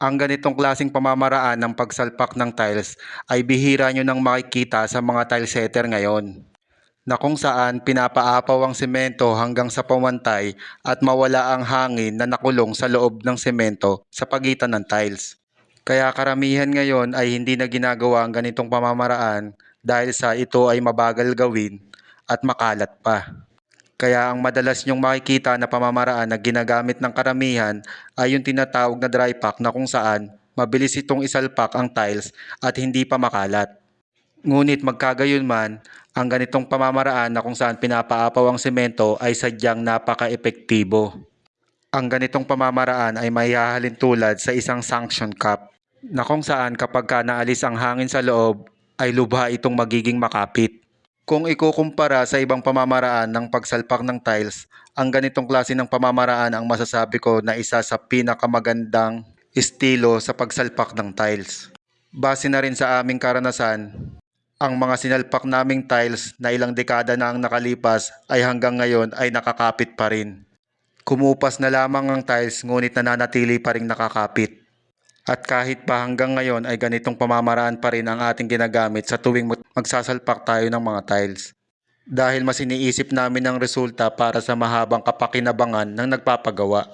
Ang ganitong klaseng pamamaraan ng pagsalpak ng tiles ay bihira nyo nang makikita sa mga tile setter ngayon, na kung saan pinapaapaw ang semento hanggang sa pumantay at mawala ang hangin na nakulong sa loob ng semento sa pagitan ng tiles. Kaya karamihan ngayon ay hindi na ginagawa ang ganitong pamamaraan dahil sa ito ay mabagal gawin at makalat pa. Kaya ang madalas nyong makikita na pamamaraan na ginagamit ng karamihan ay yung tinatawag na dry pack, na kung saan mabilis itong isalpak ang tiles at hindi pa makalat. Ngunit magkagayunman, ang ganitong pamamaraan na kung saan pinapaapaw ang semento ay sadyang napaka-epektibo. Ang ganitong pamamaraan ay maihahalin tulad sa isang suction cup, na kung saan kapag naalis ang hangin sa loob ay lubha itong magiging makapit. Kung ikukumpara sa ibang pamamaraan ng pagsalpak ng tiles, ang ganitong klase ng pamamaraan ang masasabi ko na isa sa pinakamagandang estilo sa pagsalpak ng tiles. Base na rin sa aming karanasan, ang mga sinalpak naming tiles na ilang dekada na ang nakalipas ay hanggang ngayon ay nakakapit pa rin. Kumupas na lamang ang tiles ngunit nananatili pa rin nakakapit. At kahit pa hanggang ngayon ay ganitong pamamaraan pa rin ang ating ginagamit sa tuwing magsasalpak tayo ng mga tiles. Dahil mas iniisip namin ang resulta para sa mahabang kapakinabangan ng nagpapagawa.